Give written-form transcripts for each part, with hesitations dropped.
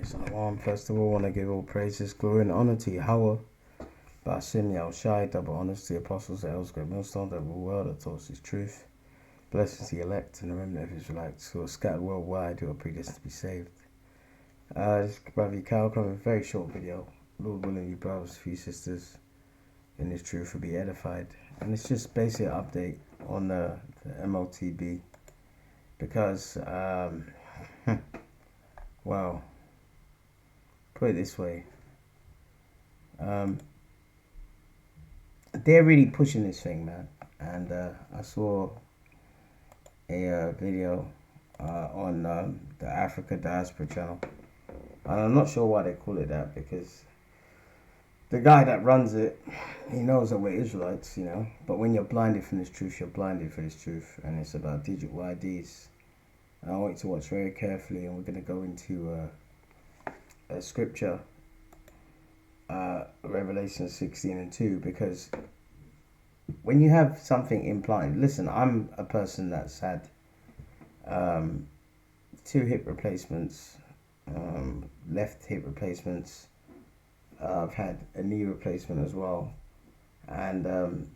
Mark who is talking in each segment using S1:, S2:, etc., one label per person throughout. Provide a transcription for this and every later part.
S1: Shalom. First of all, I want to give all praises, glory, and honor to Yahweh. Ba'ashem Yahushai, double honors to the apostles, the elders, great millstone, that rule well, that taught his truth. Blessings to the elect and the remnant of Israelites who are scattered worldwide, who are predestined to be saved. This is Brother Cal coming with a very short video. Lord willing, you brothers, few sisters in this truth will be edified. And it's just basically an update on the Motb. Because, well, put it this way. They're really pushing this thing, man. And I saw a video on the Africa Diaspora channel. And I'm not sure why they call it that, because the guy that runs it, he knows that we're Israelites, you know. But when you're blinded from this truth, you're blinded for this truth. And it's about digital IDs. And I want you to watch very carefully, and we're going to go into a scripture, Revelation 16:2, because when you have something implanted, listen, I'm a person that's had 2 hip replacements, left hip replacements. I've had a knee replacement as well, and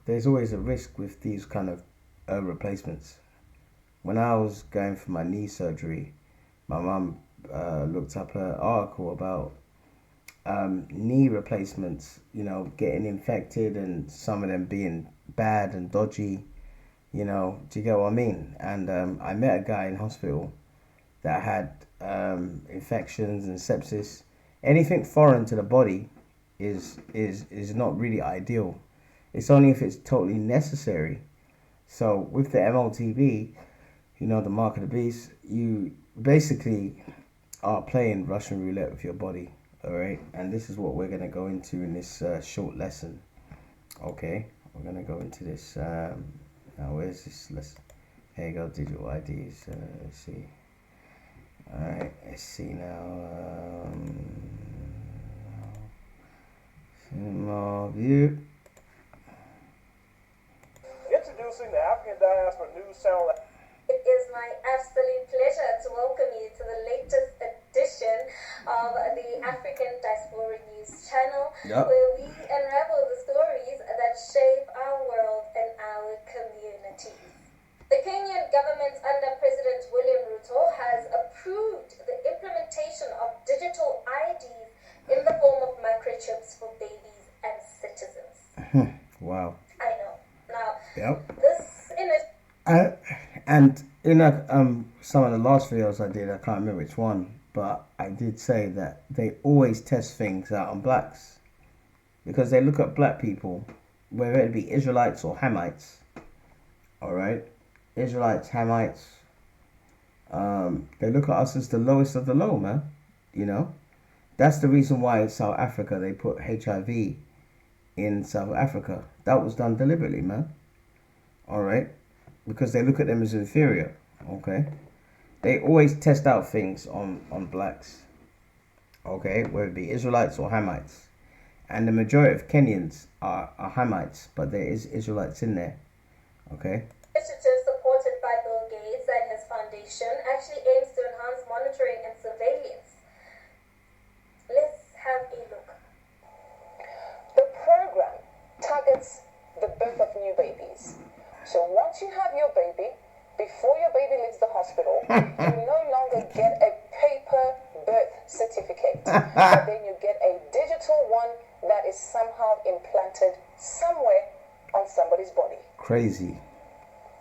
S1: there's always a risk with these kind of replacements. When I was going for my knee surgery, my mum looked up an article about knee replacements, you know, getting infected and some of them being bad and dodgy, you know, do you get what I mean? And I met a guy in hospital that had infections and sepsis. Anything foreign to the body is not really ideal. It's only if it's totally necessary. So with the Motb, you know, the mark of the beast, you basically are playing Russian roulette with your body. Alright, and this is what we're going to go into in this short lesson. Okay, we're going to go into this. Now, where's this lesson? Here you go, digital IDs. Let's see. Alright, let's see now. More view.
S2: Introducing the African Diaspora News Channel.
S3: It is my absolute pleasure to welcome you to the latest edition of the African Diaspora News Channel, where we unravel the stories that shape our world and our communities. The Kenyan government under President William Ruto has approved the implementation of digital IDs in the form of microchips for babies and citizens.
S1: Wow.
S3: I know. Now,
S1: this in it. And in some of the last videos I did, I can't remember which one, but I did say that they always test things out on blacks, because they look at black people, whether it be Israelites or Hamites. All right, Israelites, Hamites. They look at us as the lowest of the low, man. You know, that's the reason why in South Africa they put HIV in South Africa. That was done deliberately, man. All right. Because they look at them as inferior, okay? They always test out things on blacks, okay? Whether it be Israelites or Hamites. And the majority of Kenyans are Hamites, but there is Israelites in there, okay?
S3: Initiative supported by Bill Gates and his foundation actually aims to enhance monitoring and surveillance. Let's have a look.
S4: The program targets the birth of new babies. So once you have your baby, before your baby leaves the hospital, you no longer get a paper birth certificate, but then you get a digital one that is somehow implanted somewhere on somebody's body.
S1: Crazy.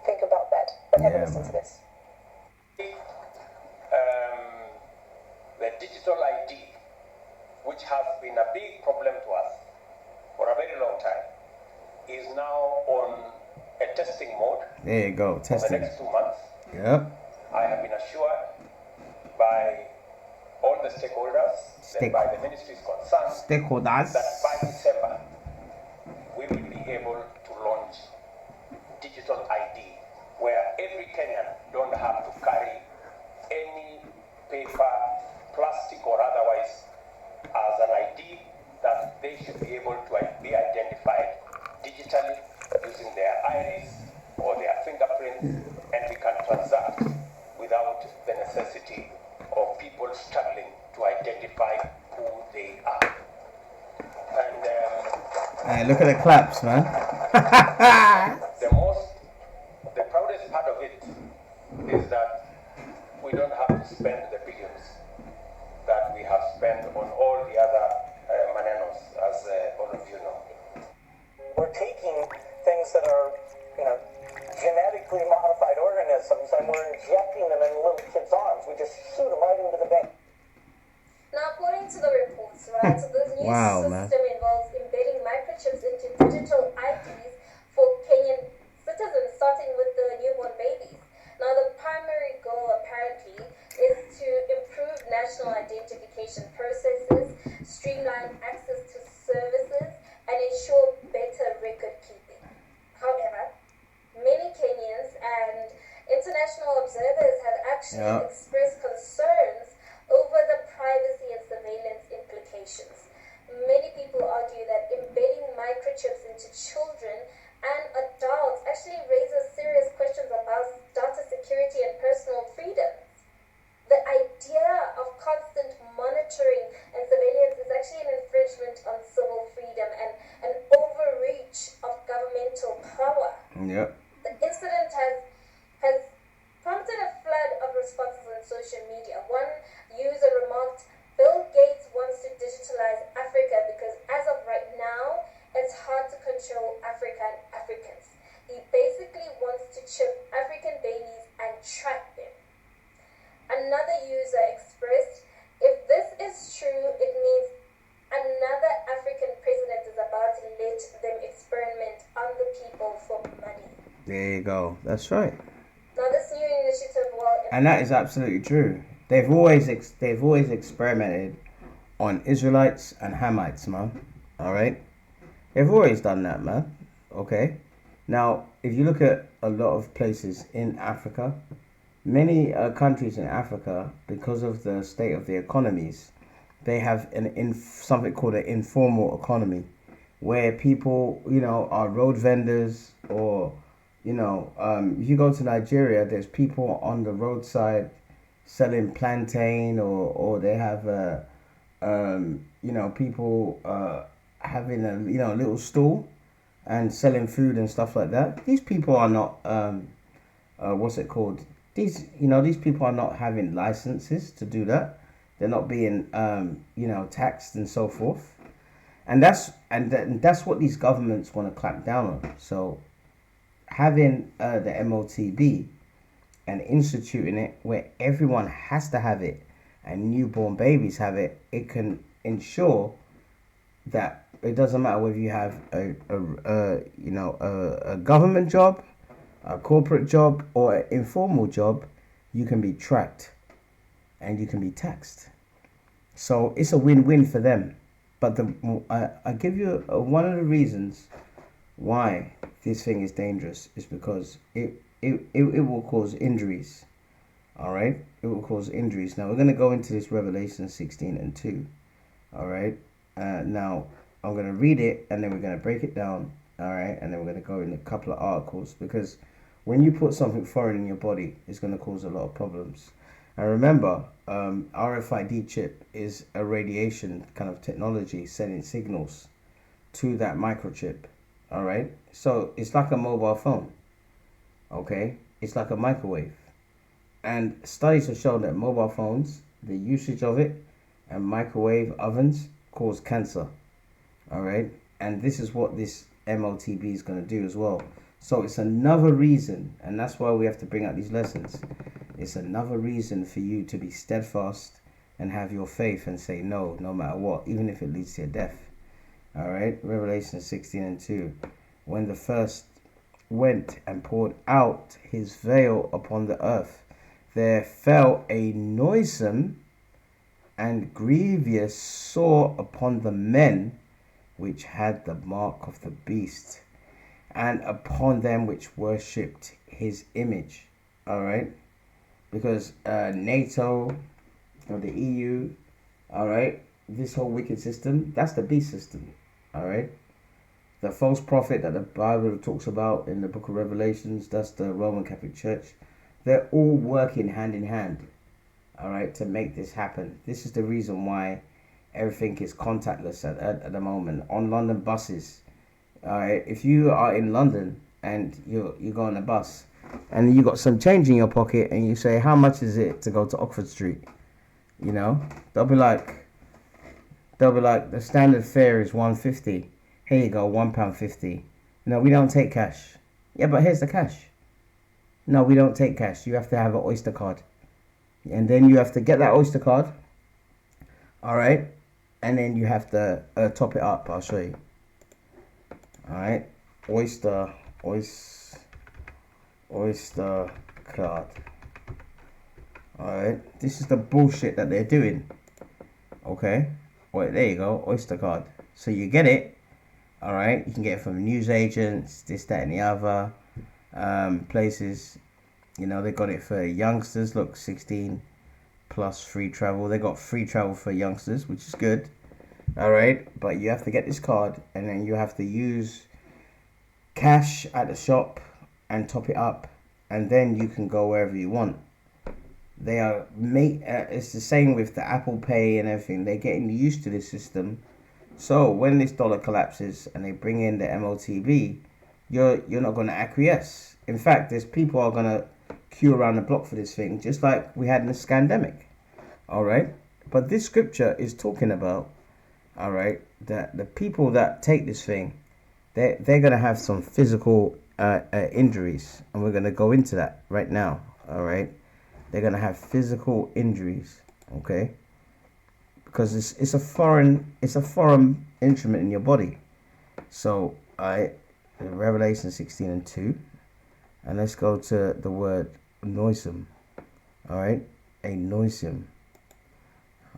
S4: Think about that. But have a listen to this.
S2: The digital ID, which has been a big problem to us for a very long time, is now on a testing mode.
S1: There you go, testing.
S2: For the next 2 months.
S1: Yep.
S2: I have been assured by all the stakeholders, and by the ministries concerned, that by December we will be able to launch digital ID, where every Kenyan don't have to carry any paper, plastic or otherwise, as an ID, that they should be able to be identified digitally using their iris or their fingerprints, and we can transact without the necessity of people struggling to identify
S1: look at the claps, man.
S2: The proudest part of it is that we don't have to spend the billions that we have spent on all the other manenos, as all of you know.
S5: We're taking things that are, genetically modified organisms, and we're injecting them in little kids' arms. We just shoot them right into the vein.
S3: Now, according to the reports, right, so this new
S1: Wow,
S3: system involves embedding microchips into digital IDs for Kenyan citizens, starting with the newborn babies. Now, the primary goal apparently is to improve national identification processes, streamline access to services, and ensure better record keeping. However, many Kenyans and international observers have actually expressed concerns over the privacy and surveillance implications. Many people argue that embedding microchips into children and adults actually raises serious questions about data security and personal freedoms. The idea of constant monitoring and surveillance is actually an infringement on civil freedom and an overreach of governmental power.
S1: Yep.
S3: The incident has prompted a flood of responses on social media. One user remarked, "Bill Gates wants to digitalize Africa because as of right now, it's hard to control Africa and Africans. He basically wants to chip African babies and track them." Another user expressed, "If this is true, it means another African president is about to let them experiment on the people for money."
S1: There you go. That's right.
S3: Now, this new initiative will...
S1: And that is absolutely true. They've always experimented on Israelites and Hamites, man. All right? They've always done that, man. Okay? Now, if you look at a lot of places in Africa, many countries in Africa, because of the state of the economies, they have something called an informal economy, where people, are road vendors, or, if you go to Nigeria, there's people on the roadside selling plantain, or they have, people having a little stall and selling food and stuff like that. These people are not, what's it called? These people are not having licenses to do that. They're not being, taxed and so forth. And that's what these governments want to clamp down on. So having the Motb and instituting it where everyone has to have it and newborn babies have it, it can ensure that it doesn't matter whether you have a government job, a corporate job, or an informal job, you can be tracked and you can be taxed. So it's a win-win for them. But I give you one of the reasons why this thing is dangerous is because it will cause injuries. All right, it will cause injuries. Now we're going to go into this Revelation 16:2. All right. Now I'm going to read it and then we're going to break it down. All right, and then we're going to go in a couple of articles, because when you put something foreign in your body, it's going to cause a lot of problems. And remember, RFID chip is a radiation kind of technology sending signals to that microchip. All right, so it's like a mobile phone. Okay, it's like a microwave. And studies have shown that mobile phones, the usage of it, and microwave ovens cause cancer. All right, and this is what this Motb is going to do as well. So it's another reason, and that's why we have to bring out these lessons. It's another reason for you to be steadfast and have your faith and say no matter what, even if it leads to your death. All right, Revelation 16:2. When the first went and poured out his veil upon the earth, there fell a noisome and grievous sore upon the men which had the mark of the beast, and upon them which worshipped his image. All right, because NATO or the EU, all right, this whole wicked system, that's the beast system. All right, the false prophet that the Bible talks about in the book of Revelations, that's the Roman Catholic Church. They're all working hand in hand, all right, to make this happen. This is the reason why everything is contactless at the moment. On London buses, All right, if you are in London and you go on a bus and you got some change in your pocket and you say, how much is it to go to Oxford Street? You know, they'll be like, the standard fare is £1.50. Here you go, £1.50. No, we don't take cash. Yeah, but here's the cash. No, we don't take cash. You have to have an Oyster card. And then you have to get that Oyster card. All right. And then you have to top it up. I'll show you. All right. Oyster card. All right. This is the bullshit that they're doing. Okay. Wait, there you go. Oyster card. So you get it. All right. You can get it from newsagents, this, that, and the other places. You know, they got it for youngsters. Look, 16 plus free travel. They got free travel for youngsters, which is good. All right. But you have to get this card and then you have to use cash at the shop and top it up. And then you can go wherever you want. They are it's the same with the Apple Pay and everything. They're getting used to this system. So when this dollar collapses and they bring in the Motb, you're not going to acquiesce. In fact, there's people are going to queue around the block for this thing, just like we had in the scandemic. All right. But this scripture is talking about, all right, that the people that take this thing, they're going to have some physical injuries, and we're going to go into that right now. All right. They're going to have physical injuries, okay? Because it's a foreign instrument in your body. So, Revelation 16:2, and let's go to the word noisome. All right, a noisome.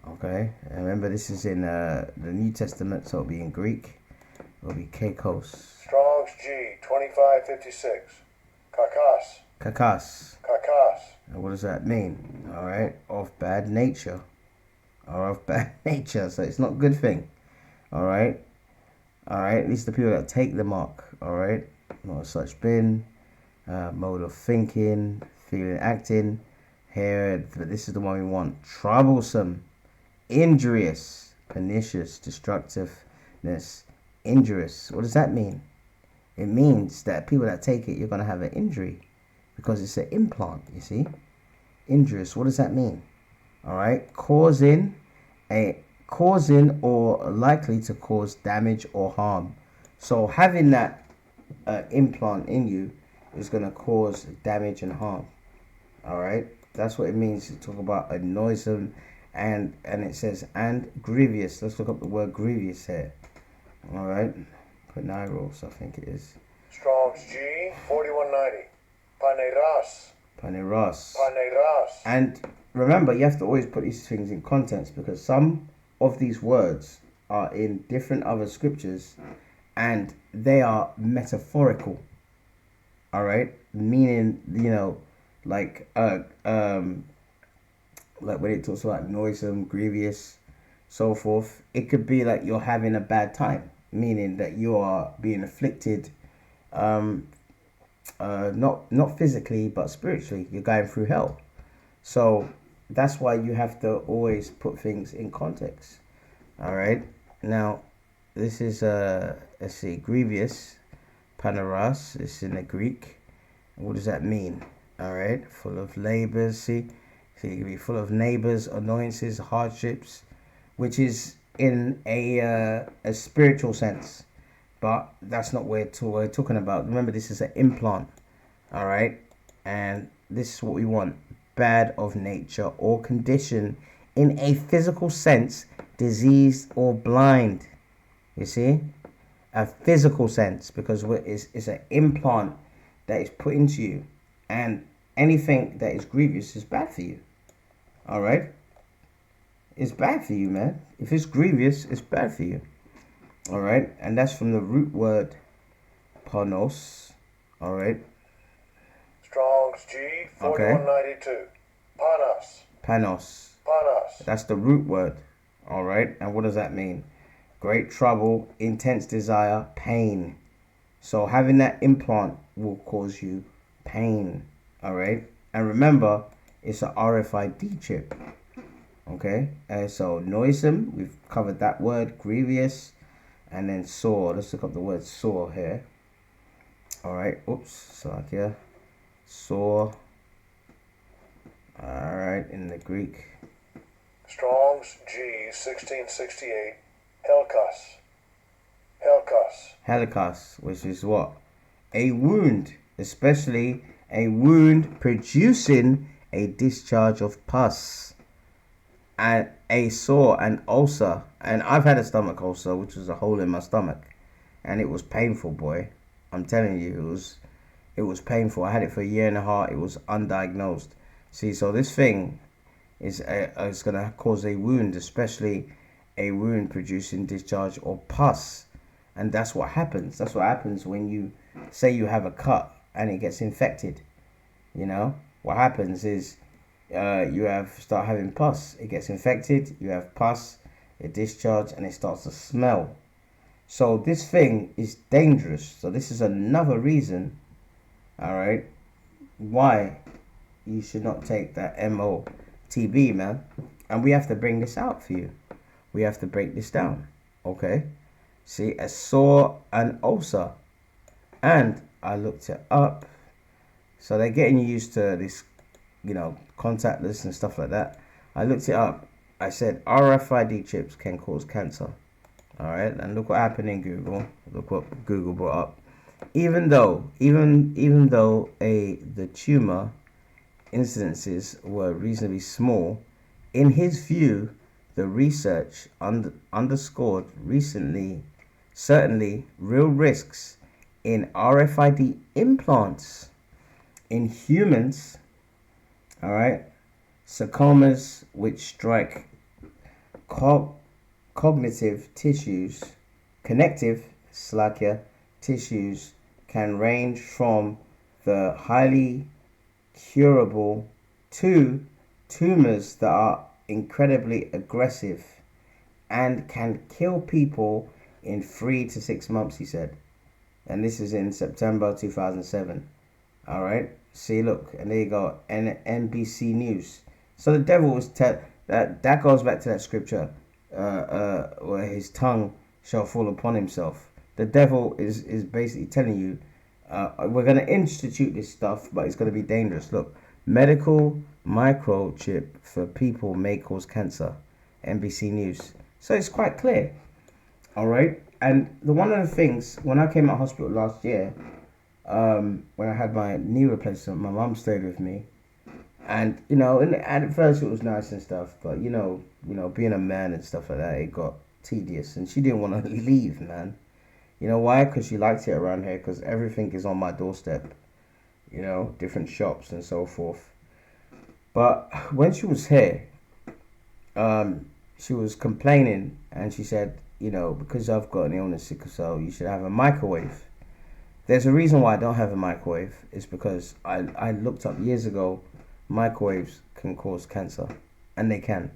S1: Okay, and remember this is in the New Testament, so it'll be in Greek. It'll be kakos.
S6: Strong's G 2556. Kakas.
S1: Kakas.
S6: Kakas.
S1: And what does that mean? All right, of bad nature. Or of bad nature, so it's not a good thing. All right. At least the people that take the mark. All right, not such been mode of thinking, feeling, acting. Here, but this is the one we want. Troublesome, injurious, pernicious, destructiveness, injurious. What does that mean? It means that people that take it, you're gonna have an injury. Because it's an implant, you see. Injurious, what does that mean? All right, causing or likely to cause damage or harm. So having that implant in you is going to cause damage and harm. All right, that's what it means to talk about a noisome, and it says and grievous. Let's look up the word grievous here. All right, Panairos, I think it is.
S6: Strong's G 4190.
S1: Paneras.
S6: Paneras.
S1: And remember, you have to always put these things in context, because some of these words are in different other scriptures and they are metaphorical. All right, meaning, you know, like when it talks about noisome, grievous, so forth, it could be like you're having a bad time, meaning that you are being afflicted, not physically but spiritually. You're going through hell. So that's why you have to always put things in context. All right, now this is let's see, grievous, paneras. It's in the Greek. What does that mean? All right, full of labors. See, you can be full of neighbors, annoyances, hardships, which is in a spiritual sense. But that's not what we're talking about. Remember, this is an implant. All right. And this is what we want. Bad of nature or condition in a physical sense, diseased or blind. You see? A physical sense, because it's an implant that is put into you. And anything that is grievous is bad for you. All right? It's bad for you, man. If it's grievous, it's bad for you. All right, and that's from the root word panos. All right.
S6: Strong's G 4192. Okay. Panos.
S1: Panos.
S6: Panos.
S1: That's the root word. All right, and what does that mean? Great trouble, intense desire, pain. So having that implant will cause you pain. All right, and remember, it's an RFID chip. Okay, so noisome, we've covered that word. Grievous. and then saw. Let's look up the word saw here. All right. Oops. Salakia. Saw. All right. In the Greek.
S6: Strong's G 1668. Helkas. Helkas.
S1: Helkas, which is what? A wound, especially a wound producing a discharge of pus, and a sore, an ulcer. And I've had a stomach ulcer, which was a hole in my stomach, and it was painful, boy. I'm telling you, it was painful. I had it for a year and a half. It was undiagnosed. See, so this thing is gonna cause a wound, especially a wound producing discharge or pus. And that's what happens. That's what happens when you say you have a cut and it gets infected. You know, what happens is you start having pus. It gets infected. You have pus, it discharge, and it starts to smell. So this thing is dangerous. So this is another reason, all right, why you should not take that Motb, man. And we have to bring this out for you. We have to break this down, okay? See, a sore and ulcer. And I looked it up. So they're getting used to this, you know, contactless and stuff like that. I looked it up. I said RFID chips can cause cancer. All right, and look what happened in Google. Look what Google brought up. Even though the tumor incidences were reasonably small, in his view, the research underscored certainly real risks in RFID implants in humans. All right, sarcomas which strike connective tissues can range from the highly curable to tumors that are incredibly aggressive and can kill people in 3 to 6 months, he said. And this is in September 2007. All right. See, look, and there you go. NBC News. So the devil was that goes back to that scripture, where his tongue shall fall upon himself. The devil is basically telling you, we're going to institute this stuff, but it's going to be dangerous. Look, medical microchip for people may cause cancer. NBC News. So it's quite clear. All right. And one of the things, when I came out of hospital last year, when I had my knee replacement, my mum stayed with me. And, you know, and at first it was nice and stuff, but, you know, being a man and stuff like that, it got tedious. And she didn't want to leave, man. You know why? Because she likes it around here, because everything is on my doorstep. You know, different shops and so forth. But when she was here, she was complaining, and she said, you know, because I've got an illness, sickle cell, you should have a microwave. There's a reason why I don't have a microwave. It's because I looked up years ago, microwaves can cause cancer, and they can.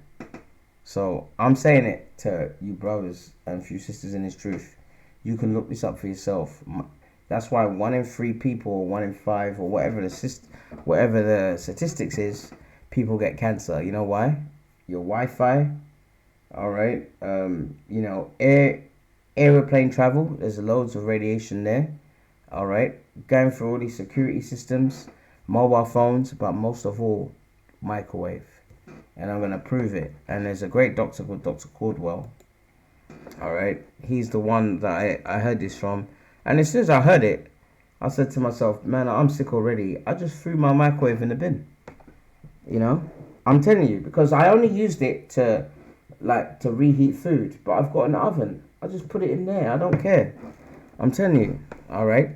S1: So I'm saying it to you brothers and few sisters in this truth. You can look this up for yourself. That's why 1 in 3 people, or 1 in 5, or whatever the statistics is, people get cancer. You know why? Your Wi-Fi. All right. You know, airplane travel. There's loads of radiation there. All right. Going through all these security systems, mobile phones, but most of all, microwave. And I'm gonna prove it. And there's a great doctor called Dr. Caldwell. All right. He's the one that I heard this from. And as soon as I heard it, I said to myself, man, I'm sick already. I just threw my microwave in the bin. You know, I'm telling you, because I only used it to reheat food, but I've got an oven. I just put it in there. I don't care. I'm telling you. All right.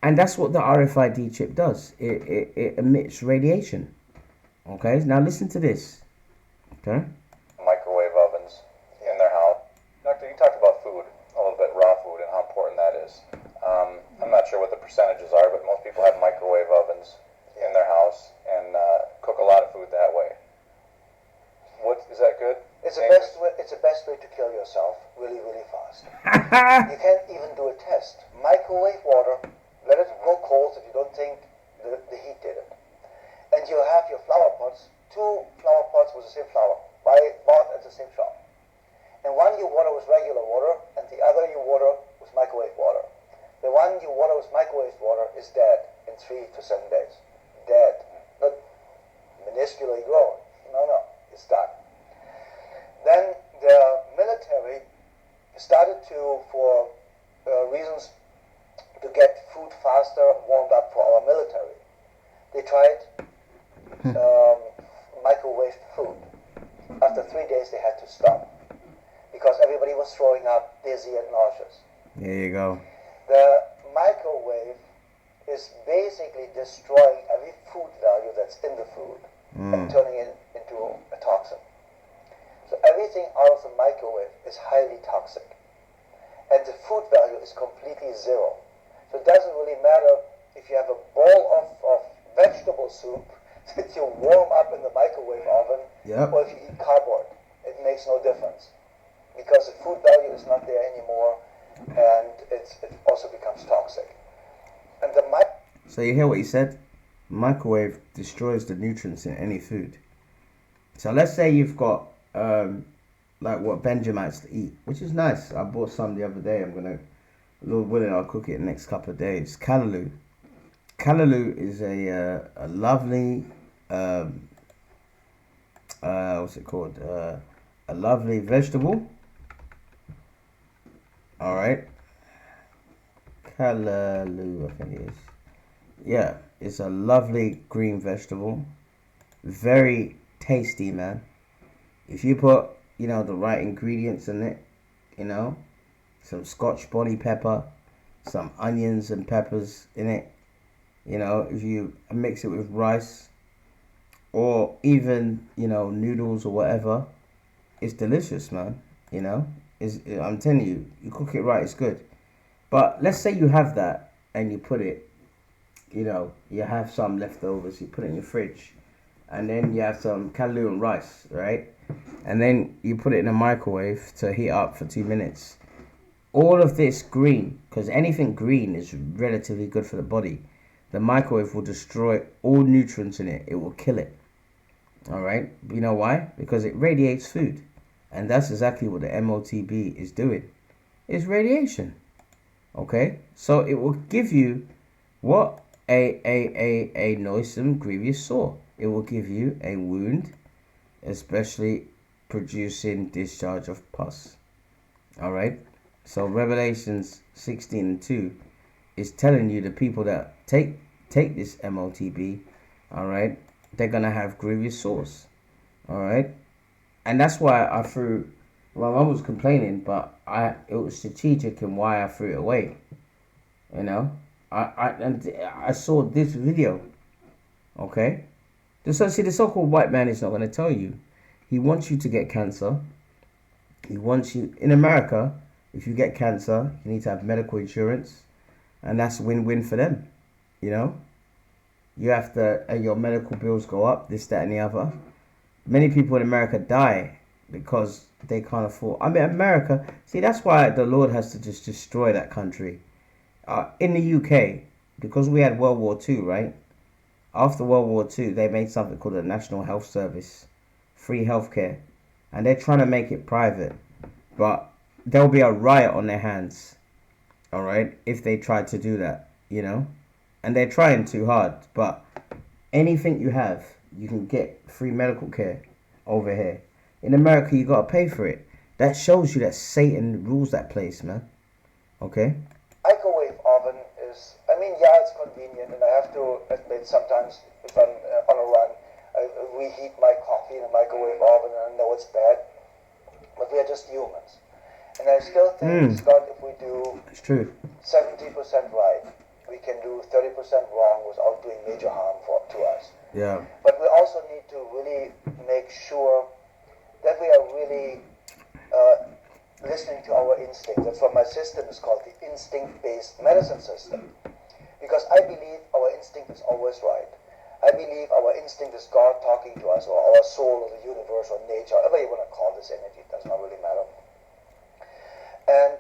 S1: And that's what the RFID chip does. It emits radiation. Okay. Now listen to this. Okay.
S7: Microwave ovens in their house. Doctor, you talked about food, a little bit raw food, and how important that is. I'm not sure what the percentages are, but most people have microwave ovens in their house and cook a lot of food that way. Is that good?
S8: It's the best way to kill yourself really, really fast. You can't even do a test. Microwave water, let it go cold if you don't think the heat did it. And you have your flower pots, 2 flower pots with the same flower, bought at the same shop. And one you water with regular water, and the other you microwave water is dead in 3 to 7 days. Dead. Not minusculely grown. No, it's done. Then the military started to, for reasons to get food faster warmed up for our military, they tried microwaved food. After 3 days, they had to stop because everybody was throwing up, dizzy and nauseous.
S1: There you go.
S8: The microwave is basically destroying every food value that's in the food and turning it into a toxin. So everything out of the microwave is highly toxic. And the food value is completely zero. So it doesn't really matter if you have a bowl of vegetable soup that you warm up in the microwave oven, or if you eat cardboard. It makes no difference. Because the food value is not there anymore, and it also becomes toxic. And
S1: so you hear what he said? Microwave destroys the nutrients in any food. So let's say you've got like what Benjamites to eat, which is nice. I bought some the other day. Lord willing, I'll cook it in the next couple of days. Callaloo. Callaloo is a lovely what's it called? A lovely vegetable. All right. Callaloo, I think it is. Yeah, it's a lovely green vegetable. Very tasty, man. If you put, the right ingredients in it, some Scotch bonnet pepper, some onions and peppers in it, if you mix it with rice or even, noodles or whatever, it's delicious, man. I'm telling you, you cook it right, it's good. But let's say you have that and you put it, you have some leftovers, you put it in your fridge, and then you have some callaloo and rice, right? And then you put it in a microwave to heat up for 2 minutes. All of this green, because anything green is relatively good for the body, the microwave will destroy all nutrients in it. It will kill it. All right? You know why? Because it radiates food. And that's exactly what the Motb is doing. It's radiation. Okay? So it will give you what? A noisome, grievous sore. It will give you a wound, especially producing discharge of pus. All right? So Revelations 16:2 is telling you the people that take this Motb, all right, they're gonna have grievous sores, all right, and that's why I threw. Well, I was complaining, but it was strategic in why I threw it away. I saw this video, okay. The so-called white man is not gonna tell you. He wants you to get cancer. He wants you in America. If you get cancer, you need to have medical insurance, and that's win-win for them. You have to, and your medical bills go up, this, that, and the other. Many people in America die because they can't afford. America, see, that's why the Lord has to just destroy that country. In the UK, because we had World War II, right? After World War II, they made something called the National Health Service, free healthcare, and they're trying to make it private, but there'll be a riot on their hands, all right, if they try to do that, and they're trying too hard. But anything you have, you can get free medical care over here. In America, you got to pay for it. That shows you that Satan rules that place, man. Okay?
S8: Microwave oven is, it's convenient, and I have to admit sometimes if I'm on a run, I reheat my coffee in a microwave oven, and I know it's bad, but we are just humans. And I still think, Scott, if we do
S1: it's true.
S8: 70% right, we can do 30% wrong without doing major harm to us.
S1: Yeah.
S8: But we also need to really make sure that we are really listening to our instincts. That's why my system is called the instinct-based medicine system. Because I believe our instinct is always right. I believe our instinct is God talking to us, or our soul, or the universe, or nature, however you want to call this energy, it does not really matter. And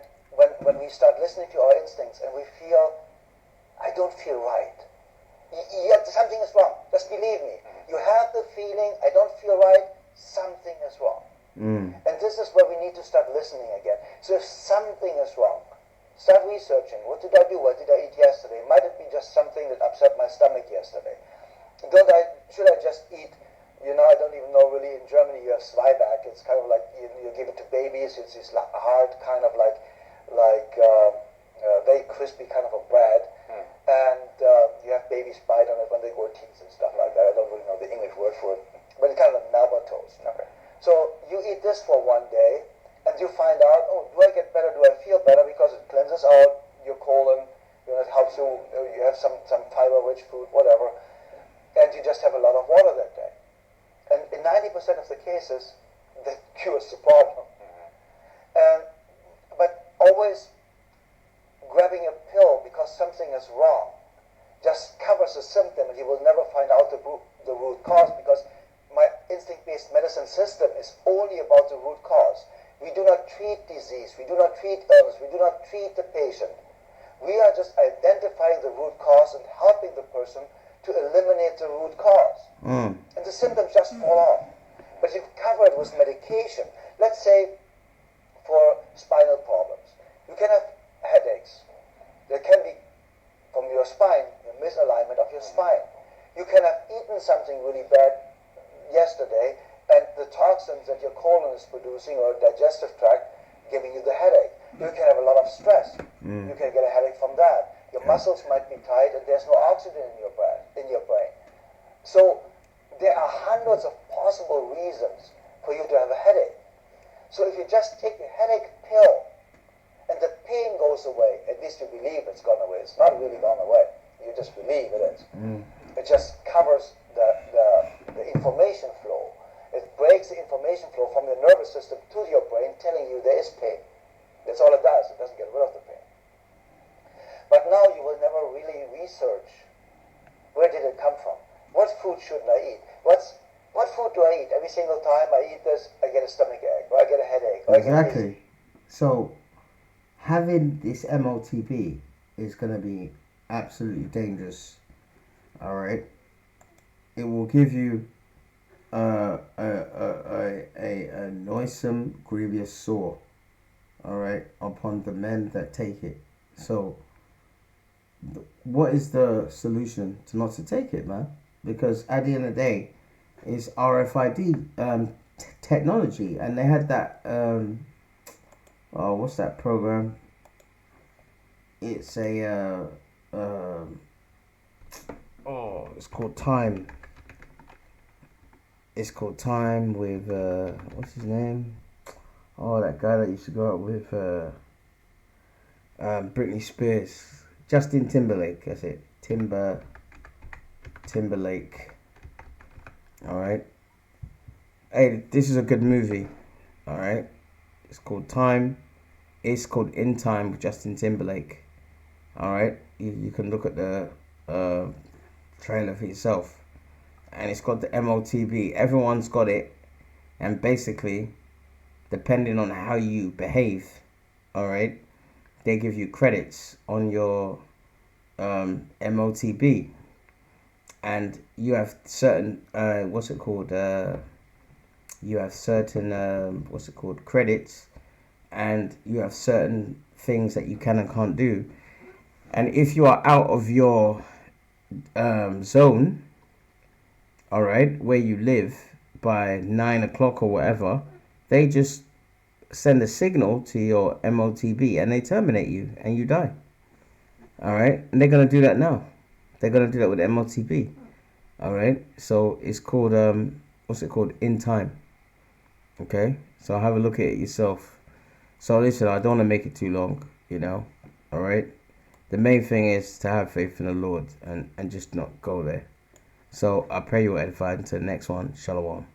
S8: when we start listening to our instincts and we feel, I don't feel right, something is wrong. Just believe me. You have the feeling, I don't feel right, something is wrong. And this is where we need to start listening again. So if something is wrong, Start researching. What did I do? What did I eat yesterday? Might it be just something that upset my stomach yesterday? Should I just eat, I don't even know really, in Germany you have Zwieback. It's kind of like, you give it to babies. It's this hard kind of like very crispy kind of a bread. And you have babies bite on it when they grow teeth and stuff like that. I don't really know the English word for it. But it's kind of a Melba toast. Okay. So you eat this for one day, and you find out, oh, do I get better? Do I feel better? Because it cleanses out your colon. It helps you. You have some fiber-rich food, whatever, and you just have a lot of water that day. And in 90% of the cases, that cures the problem. But always grabbing a pill because something is wrong just covers the symptom, and you will never find out the root cause, because my instinct-based medicine system is only about the root cause. We do not treat disease, we do not treat illness, we do not treat the patient. We are just identifying the root cause and helping the person to eliminate the root cause. And the symptoms just fall off. But you cover it with medication. Let's say for spinal problems. You can have headaches. There can be, from your spine, a misalignment of your spine. You can have eaten something really bad yesterday, and the toxins that your colon is producing, or digestive tract, giving you the headache. You can have a lot of stress. You can get a headache from that. Your muscles might be tight, and there's no oxygen in your brain. So there are hundreds of possible reasons for you to have a headache. So if you just take a headache pill, and the pain goes away, at least you believe it's gone away. It's not really gone away. You just believe it is. It just covers the information flow. It breaks the information flow from your nervous system to your brain, telling you there is pain. That's all it does. It doesn't get rid of the pain. But now you will never really research, where did it come from? What food shouldn't I eat? What food do I eat? Every single time I eat this, I get a stomach ache, or I get a headache.
S1: Exactly. So having this Motb is going to be absolutely dangerous. All right. It will give you a noisome, grievous sore. All right, upon the men that take it. So, what is the solution to not to take it, man? Because at the end of the day, it's RFID technology, and they had that. What's that program? It's a it's called Time. It's called Time with what's his name? Oh, that guy that used to go out with Britney Spears, Justin Timberlake. That's it, Timberlake. All right. Hey, this is a good movie. All right. It's called Time. It's called In Time with Justin Timberlake. All right. You can look at the trailer for yourself. And it's got the Motb. Everyone's got it. And basically, depending on how you behave, all right, they give you credits on your Motb. And you have certain, you have certain, credits. And you have certain things that you can and can't do. And if you are out of your zone, all right, where you live by 9 o'clock or whatever, they just send a signal to your Motb and they terminate you and you die. All right, and they're gonna do that now. They're gonna do that with Motb. All right, so it's called In Time. Okay, so have a look at it yourself. So listen, I don't want to make it too long, all right. The main thing is to have faith in the Lord and just not go there. So I pray you are edified. Until the next one, Shalom.